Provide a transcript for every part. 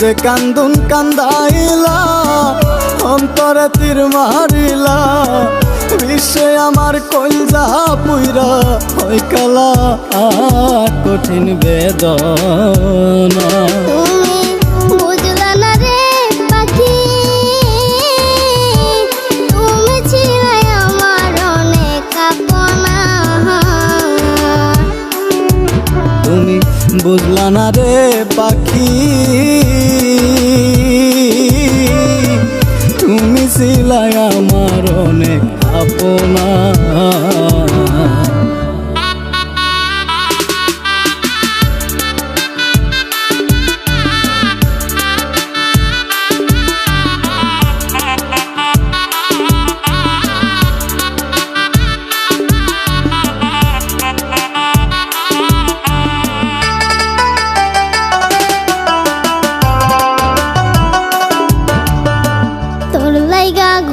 যে কান্দুন কান্দাইলা অন্তরে তীর মারিলা বিশ্বে আমার কলজা পুইরা হয় কালা আর কঠিন বেদনা। বুঝলা না রে পাখি তুমি ছিলাই আমার অনেক আপনা।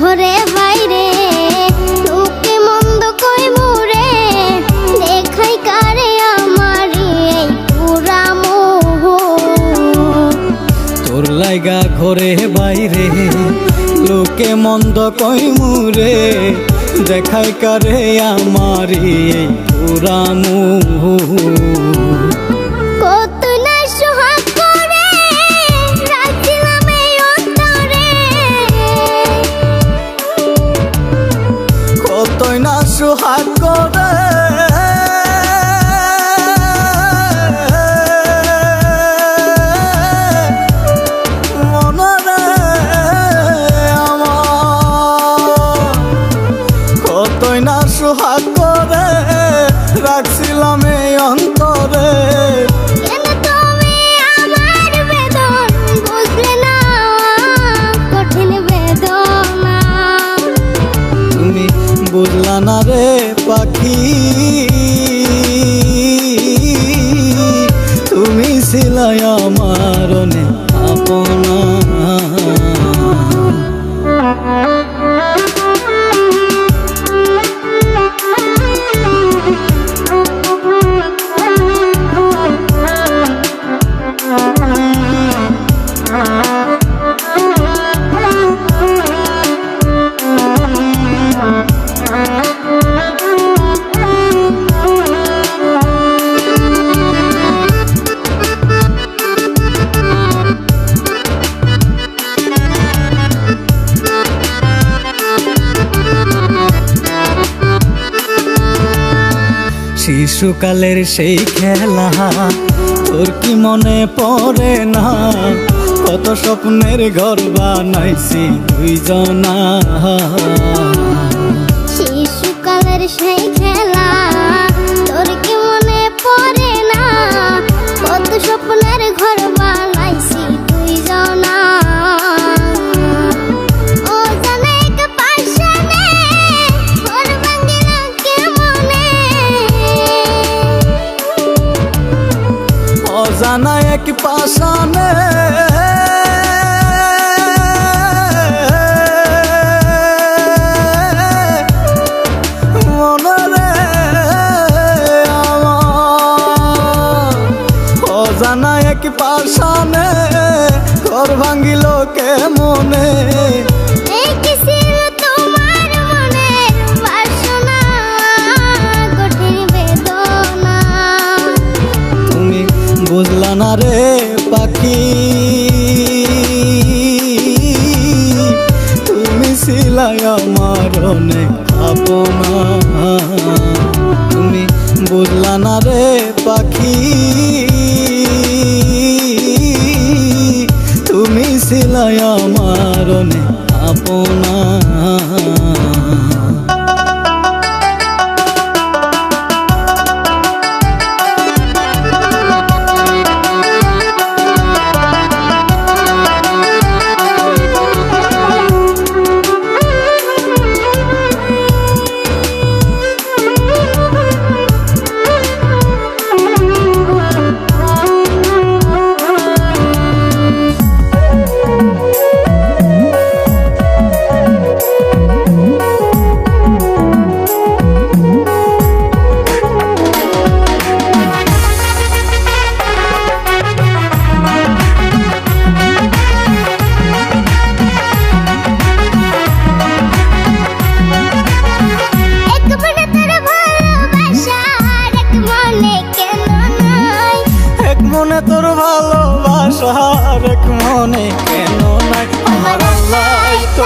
ঘরে বাইরে লোকে মন্দ কই মুরে দেখাই কারে আমার এই পুরা মোহ। তোর লাইগা ঘরে বাইরে লোকে মন্দ কই মুরে দেখাই কারে আমার এই পুরা মোহ। সুহাগ করে মনরে আমার কতই না সুহাগ করে রাখছিলাম এই অন্তরে। বুঝলা না রে পাখি তুমি ছিলাই আমার অনেক আপনা। শিশুকালের সেই খেলা তোর কি মনে পড়ে না? কত স্বপ্নের ঘর বানাইছি দুইজনা। শিশুকালের সেই খেলা তোর কি মনে পড়ে না? কত স্বপ্নের ঘর বানাইছি দুইজনা। জানা এক পাশানে মনরে আমার অজানা এক পাশানে ঘর ভাঙিল কে মনে। বুঝলা না রে পাখি তুমি ছিলাই আমার অনেক আপনা। তুমি বুঝলা না রে পাখি তুমি ছিলাই আমার অনেক আপনা।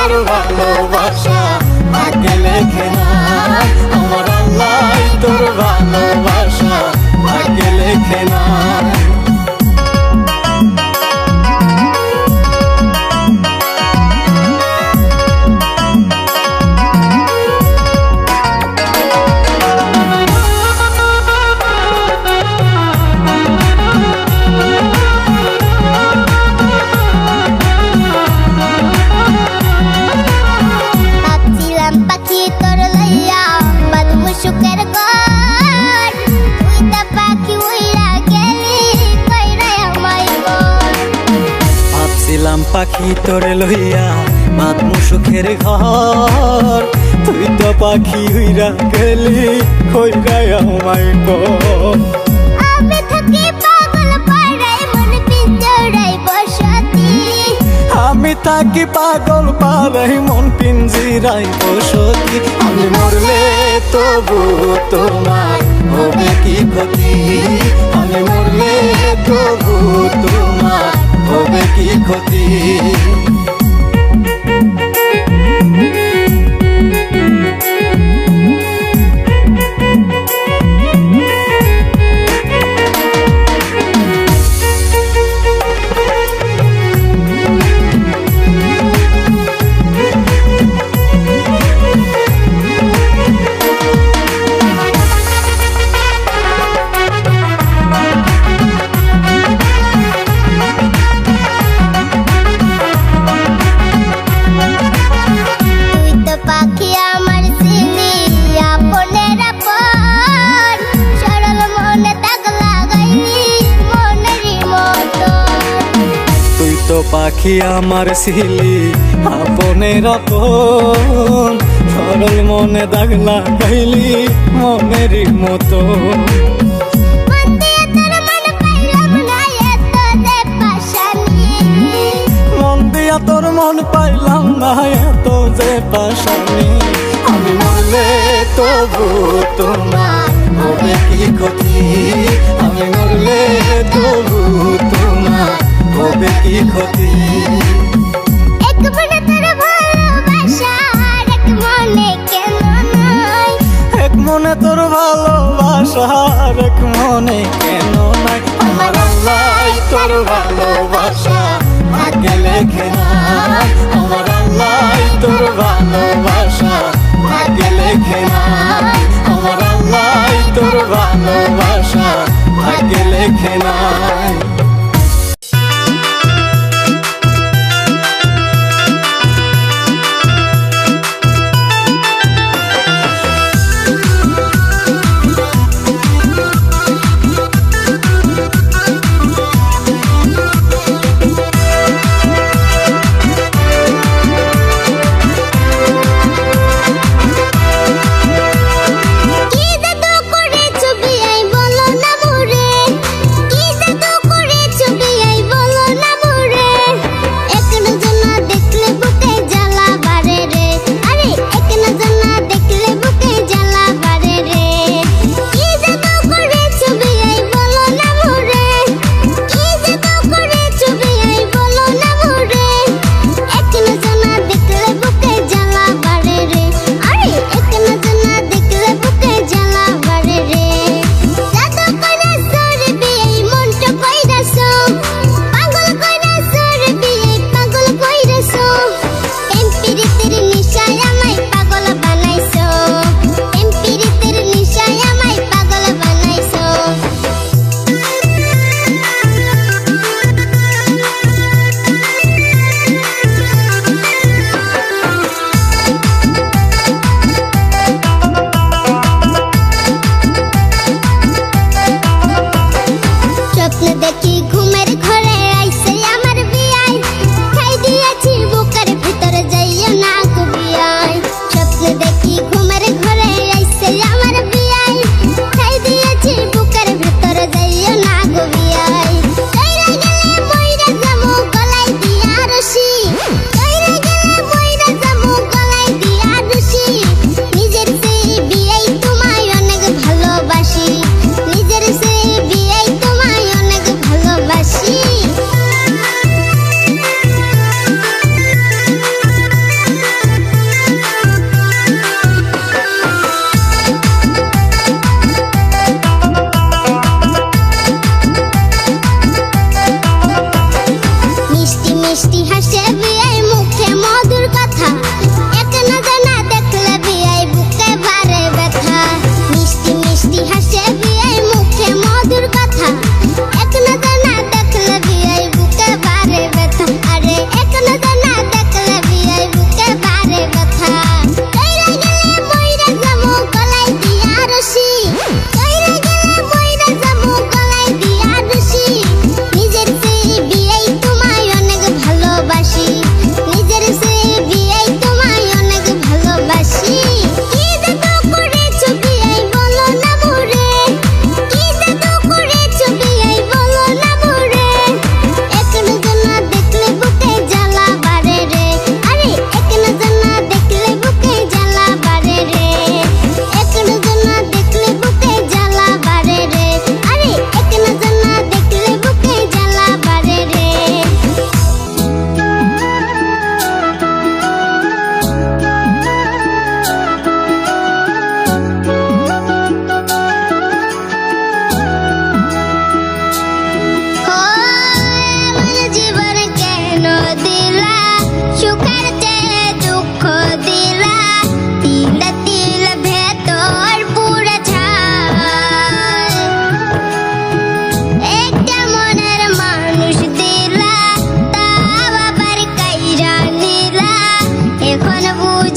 তোর ভালোবাসা ভাগ্যে লেখে নাই, আমার আল্লাহ তোর ভালোবাসা ভাগ্যে লেখে নাই। ভাবছিলাম পাখি তোর লইয়া বাঁধবো সুখের ঘর, তুই তা পাখি উইরা গেলি কইরা আমায় বল। ভাবছিলাম পাখি তোরে লইয়া বাঁধমু সুখের ঘর, তুই তো পাখি হইরা গেলি কইরা আমায় কর। আমি থাকি পাগল পাড়ায় মন পিঞ্জরায় বসতি, আমি থাকি পাগল পাড়াই মন পিঞ্জিরাই বসতি, আমি মরলে তবু তোমার হবে কি ক্ষতি, আমি মরলে তবু তোমার হবে কি ক্ষতি। তুই তো পাখি আমার ছিলি আপনের আপন, সরল মনে দাগ লাগাইলি মনেরই মতো। তুই তো পাখি আমার ছিলি আপনের আপন, সরল মনে দাগ লাগাইলি মনেরই মতো। মন দিয়ে তোর মন পাইলাম না এত যে পাশানি, মন দিয়া তোর মন পাইলাম না এত যে পাশানি, আমি মরলে তবু তোমার হবে কি ক্ষতি, আমি মরলে তবু তোমার হবে কি ক্ষতি। এক মনে তোর ভালোবাসা আর এক মনে কেন নয়, এক মনে তোর ভালোবাসা আর এক মনে কেন নাই, আমার আল্লাহ তোর ভালোবাসা ভাগ্যে লেখে নাই, আমার আল্লাহ তোর ভালোবাসা ভাগ্যে লেখে নাই, আমার আল্লাহ তোর ভালোবাসা ভাগ্যে লেখে নাই।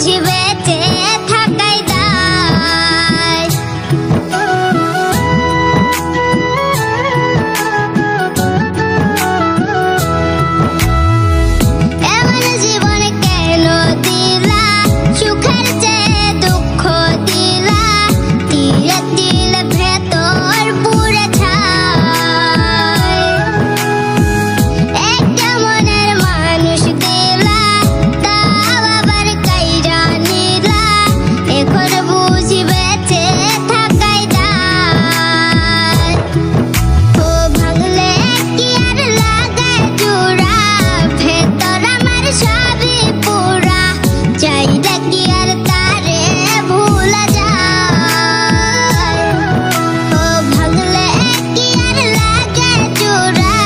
বুঝি বেঁচে থাকাই দায়। এমন জীবন কেন দিলা, সুখের চেয়ে দুঃখ দিলা, তিলে তিলে ভেতর পুড়ে ছাই। একটা মনের মানুষ দিলা, তাও আবার কাইরা নিলা, এখন বুঝি বেঁচে থাকাই দায়। ও ভাঙলে কি আর লাগে জোড়া, ভেতর আমার সবই পুরা, চাইলে কি আর তারে ভুলা যায়। ও ভাঙলে কি আর লাগে জোড়া,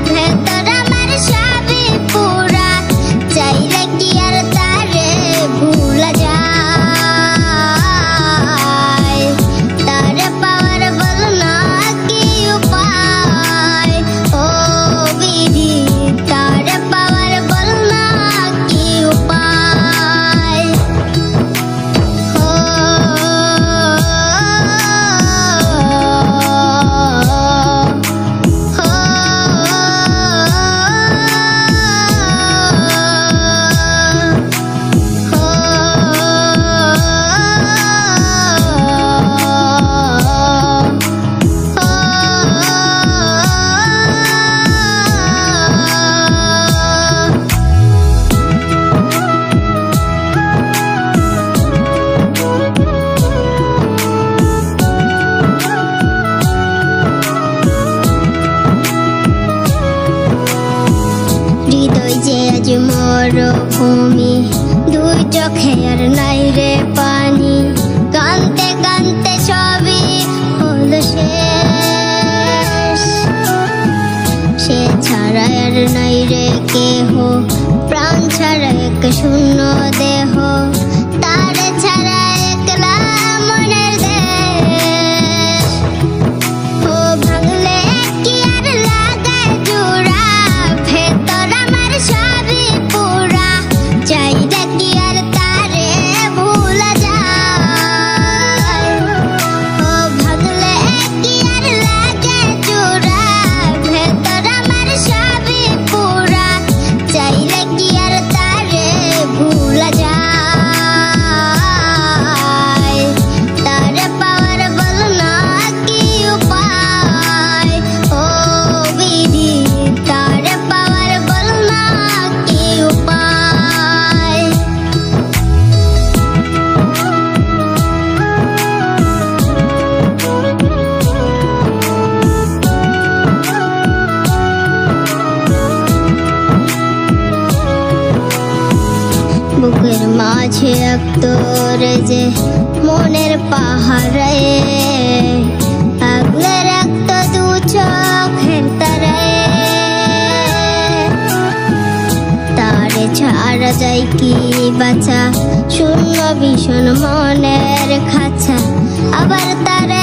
ভেতর আমার সবই পুরা, চাইলে কি আর তারে ভুলা যায়। তারে পাওয়ার বল না কি উপায়, ও বিধি তারে পাওয়ার বল না কি উপায়। ও হৃদয় যে আজ মরুভূমি, দুই চোখে আর নাই রে পানি, কানতে কানতে সবই হলো শেষ। সে ছাড়া আর নাই রে কেহ, প্রাণ ছাড়া এক শূন্য দেহ, তারে ছাড়া একলা মনের দেশ। ও ভাঙলে কি আর লাগে জোড়া, ভেতর আমার সবই পুরা, চাইলে কি আর তারে ভুলা যায়। ও ভাঙলে কি আর লাগে জোড়া, ভেতর আমার সবই পুরা, চাইলে কি আর তারে ভুলা যায়। তারে পাওয়ার বল না কি উপায়, ও বিধি তারে পাওয়ার বল না কি উপায়। বুকের মাঝে এক তোরে যে মনের পাহাড়ে, আগলে রাখত দু চোখের তারে, তারে ছাড়া যায় কি বাঁচা, শূন্য ভীষণ মনের খাঁচা, আবার তারে